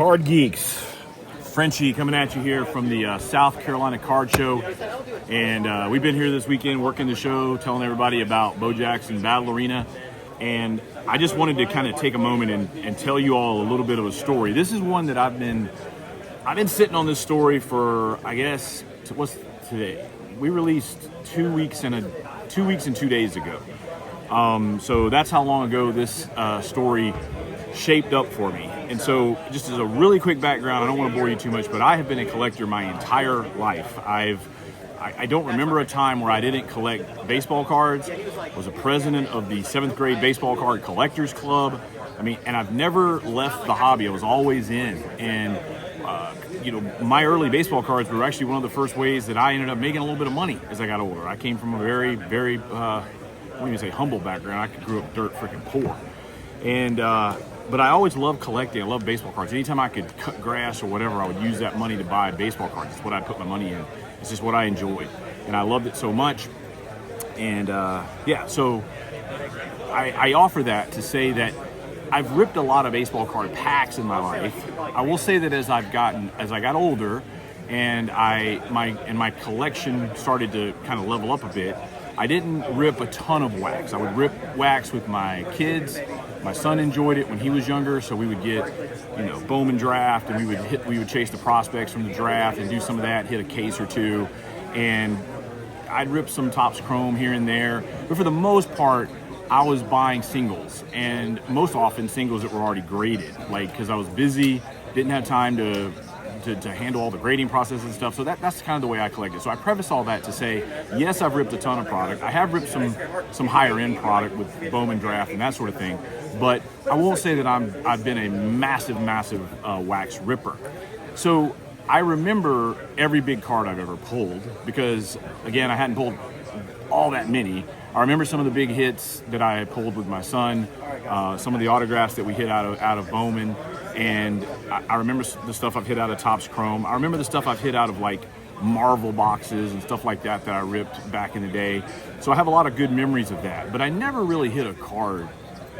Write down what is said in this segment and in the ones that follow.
Card Geeks, Frenchie coming at you here from the South Carolina Card Show, and we've been here this weekend working the show, telling everybody about Bo Jackson Battle Arena, and I just wanted to kind of take a moment and tell you all a little bit of a story. This is one that I've been sitting on this story for, I guess, what's today? We released 2 weeks and 2 days ago. So that's how long ago this story shaped up for me. And so just as a really quick background, I don't want to bore you too much, but I have been a collector my entire life. I don't remember a time where I didn't collect baseball cards. I was a president of the 7th grade baseball card collectors club. And I've never left the hobby. I was always in. And my early baseball cards were actually one of the first ways that I ended up making a little bit of money as I got older. I came from a very, very, I wouldn't even say humble background. I grew up dirt freaking poor. But I always loved collecting. I loved baseball cards. Anytime I could cut grass or whatever, I would use that money to buy baseball cards. It's what I put my money in. It's just what I enjoyed. And I loved it so much. And so I offer that to say that I've ripped a lot of baseball card packs in my life. I will say that as I got older and my collection started to kind of level up a bit, I didn't rip a ton of wax. I would rip wax with my kids. My son enjoyed it when he was younger, so we would get, Bowman draft, and we would chase the prospects from the draft and do some of that, hit a case or two, and I'd rip some Topps Chrome here and there. But for the most part, I was buying singles, and most often singles that were already graded, because I was busy, didn't have time to handle all the grading process and stuff. So that's kind of the way I collected. So I preface all that to say, yes, I've ripped a ton of product. I have ripped some higher end product with Bowman draft and that sort of thing. But I won't say that I've been a massive wax ripper. So I remember every big card I've ever pulled because, again, I hadn't pulled all that many. I remember some of the big hits that I pulled with my son, some of the autographs that we hit out of Bowman, and I remember the stuff I've hit out of Topps Chrome. I remember the stuff I've hit out of Marvel boxes and stuff like that I ripped back in the day. So I have a lot of good memories of that, but I never really hit a card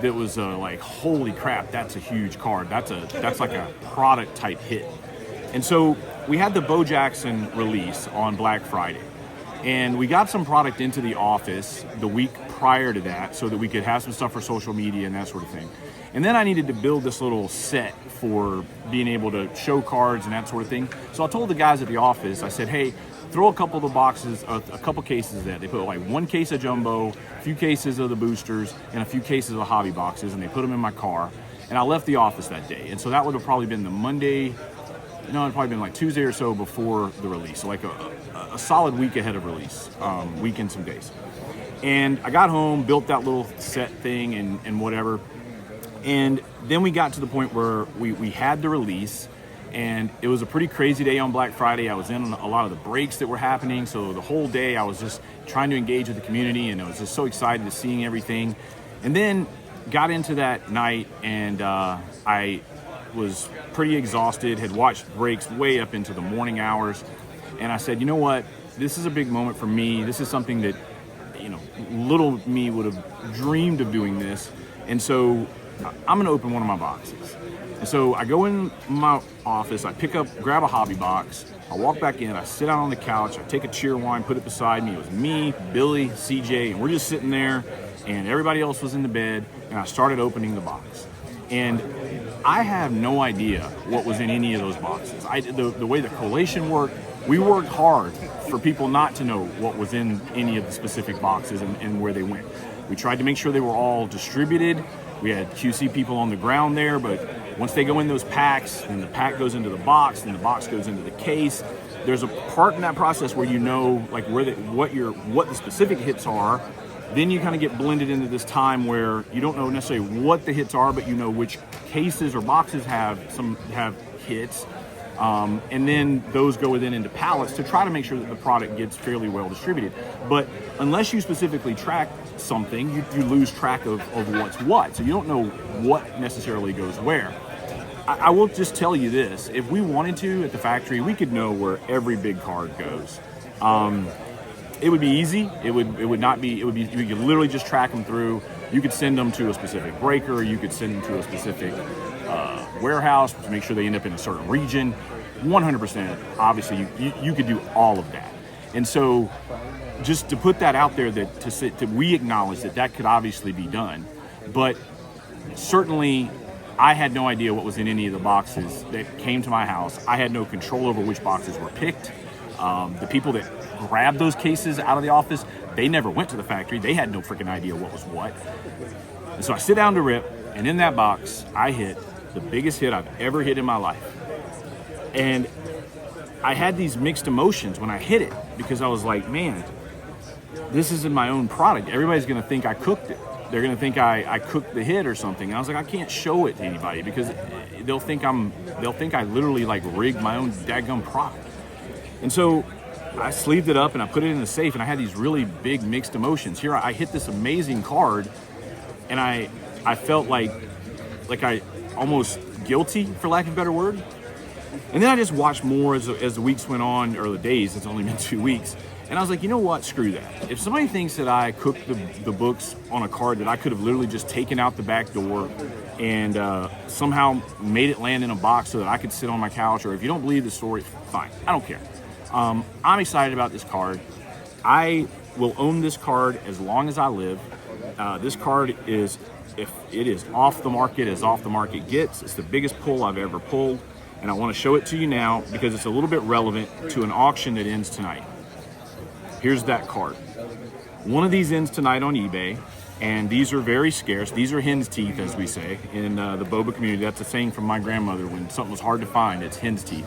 that was holy crap, that's a huge card. That's like a product type hit. And so we had the Bo Jackson release on Black Friday. And we got some product into the office the week prior to that so that we could have some stuff for social media and that sort of thing. And then I needed to build this little set for being able to show cards and that sort of thing. So I told the guys at the office, I said, hey, throw a couple of the boxes, a couple cases there. They put one case of jumbo, a few cases of the boosters, and a few cases of the hobby boxes, and they put them in my car. And I left the office that day. And so that would have probably been the Monday, it'd probably been Tuesday or so before the release. So a solid week ahead of release, week and some days. And I got home, built that little set thing and whatever. And then we got to the point where we had the release, and it was a pretty crazy day on Black Friday. I was in a lot of the breaks that were happening. So the whole day I was just trying to engage with the community, and I was just so excited to seeing everything. And then got into that night, and I was pretty exhausted, had watched breaks way up into the morning hours. And I said, you know what? This is a big moment for me. This is something that, little me would have dreamed of doing this. And so I'm going to open one of my boxes. And so I go in my office, grab a hobby box. I walk back in, I sit down on the couch, I take a Cheerwine, put it beside me. It was me, Billy, CJ, and we're just sitting there, and everybody else was in the bed, and I started opening the box. And I have no idea what was in any of those boxes. The way the collation worked, we worked hard for people not to know what was in any of the specific boxes and where they went. We tried to make sure they were all distributed. We had QC people on the ground there, but once they go in those packs, then the pack goes into the box, then the box goes into the case. There's a part in that process where what the specific hits are. Then you kind of get blended into this time where you don't know necessarily what the hits are, but you know which cases or boxes have hits. And then those go into pallets to try to make sure that the product gets fairly well distributed. But unless you specifically track something, you lose track of what's what. So you don't know what necessarily goes where. I will just tell you this. If we wanted to at the factory, we could know where every big card goes. It would be easy. We could literally just track them through. You could send them to a specific breaker. You could send them to a specific warehouse to make sure they end up in a certain region. 100%. Obviously, you could do all of that. And so, just to put that out there, that we acknowledge that could obviously be done, but certainly I had no idea what was in any of the boxes that came to my house. I had no control over which boxes were picked. The people that grabbed those cases out of the office, they never went to the factory. They had no freaking idea what was what. And so I sit down to rip, and in that box, I hit the biggest hit I've ever hit in my life. And I had these mixed emotions when I hit it, because I was like, man, this isn't my own product. Everybody's going to think I cooked it. They're going to think I cooked the hit or something. And I was like, I can't show it to anybody because they'll think I literally like rigged my own dadgum product. And so I sleeved it up and I put it in the safe, and I had these really big mixed emotions. Here I hit this amazing card, and I felt like I almost guilty, for lack of a better word. And then I just watched more as the weeks went on, or the days. It's only been 2 weeks. And I was like, you know what? Screw that. If somebody thinks that I cooked the books on a card that I could have literally just taken out the back door and somehow made it land in a box so that I could sit on my couch, or if you don't believe the story, fine. I don't care. I'm excited about this card. I will own this card as long as I live. This card is, if it is off the market, as off the market gets. It's the biggest pull I've ever pulled. And I want to show it to you now because it's a little bit relevant to an auction that ends tonight. Here's that card. One of these ends tonight on eBay, and these are very scarce. These are hen's teeth, as we say in the boba community. That's a saying from my grandmother. When something was hard to find, it's hen's teeth.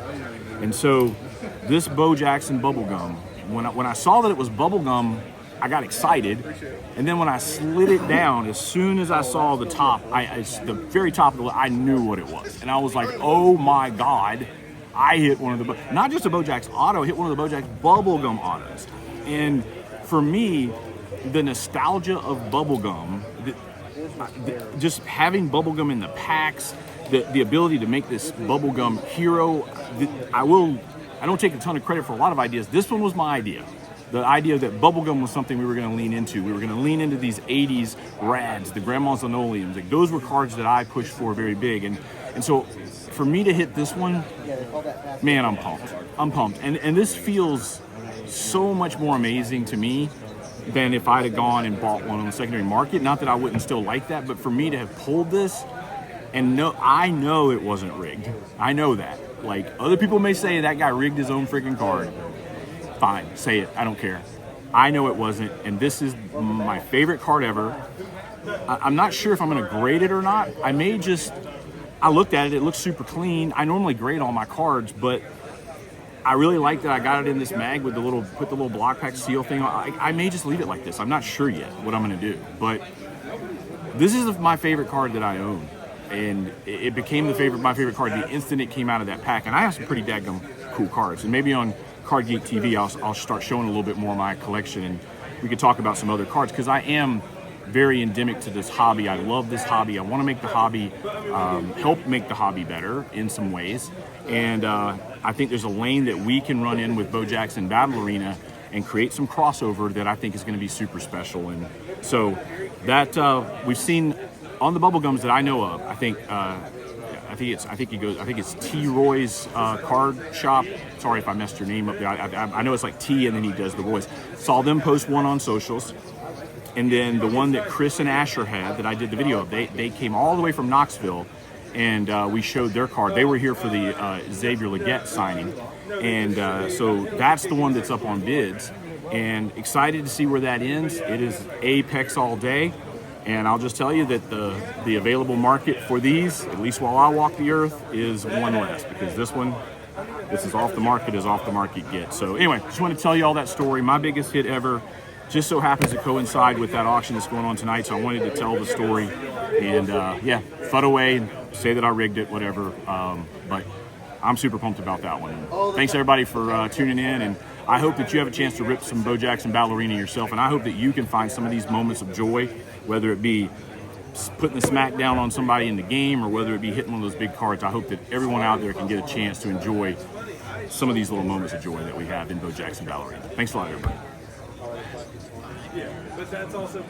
And so this Bo Jackson bubblegum, when I saw that it was bubblegum, I got excited. And then when I slid it down, as soon as I saw the top, the very top of the, I knew what it was. And I was like, oh my God, I hit one of the, not just a Bo Jackson auto, I hit one of the Bo Jackson bubblegum autos. And for me, the nostalgia of bubblegum, just having bubblegum in the packs, the ability to make this bubblegum hero, I don't take a ton of credit for a lot of ideas. This one was my idea. The idea that bubblegum was something we were going to lean into. We were going to lean into these 80s rads, the Grandma's linoleums. Like, those were cards that I pushed for very big. And so for me to hit this one, man, I'm pumped. I'm pumped. And this feels so much more amazing to me than if I'd have gone and bought one on the secondary market. Not that I wouldn't still like that, but for me to have pulled this, and I know it wasn't rigged. I know that. Like, other people may say that guy rigged his own freaking card. Fine, say it. I don't care. I know it wasn't, and this is my favorite card ever. I'm not sure if I'm going to grade it or not. I looked at it. It looks super clean. I normally grade all my cards, but I really like that I got it in this mag with put the little block pack seal thing on. I may just leave it like this. I'm not sure yet what I'm going to do, but this is my favorite card that I own, and it became my favorite card the instant it came out of that pack. And I have some pretty daggum cool cards, and maybe on Card Geek TV I'll start showing a little bit more of my collection, and we could talk about some other cards, because I am very endemic to this hobby. I love this hobby. I want to make the hobby, help make the hobby better in some ways. And I think there's a lane that we can run in with Bo Jackson Battle Arena and create some crossover that I think is going to be super special. And so that we've seen on the bubblegums that I know of. I think it's T. Roy's card shop. Sorry if I messed your name up there. I know it's like T and then he does the Roy's. Saw them post one on socials. And then the one that Chris and Asher had that I did the video of, they came all the way from Knoxville, and we showed their card. They were here for the Xavier Legette signing. And so that's the one that's up on bids. And excited to see where that ends. It is Apex all day. And I'll just tell you that the available market for these, at least while I walk the earth, is one less, because this is off the market as off the market gets. So anyway, just want to tell you all that story. My biggest hit ever just so happens to coincide with that auction that's going on tonight. So I wanted to tell the story and FUD away and say that I rigged it, whatever. But I'm super pumped about that one. Thanks everybody for tuning in, and I hope that you have a chance to rip some Bo Jackson Battle Arena yourself, and I hope that you can find some of these moments of joy, whether it be putting the smack down on somebody in the game or whether it be hitting one of those big cards. I hope that everyone out there can get a chance to enjoy some of these little moments of joy that we have in Bo Jackson Battle Arena. Thanks a lot, everybody. Yeah, but that's also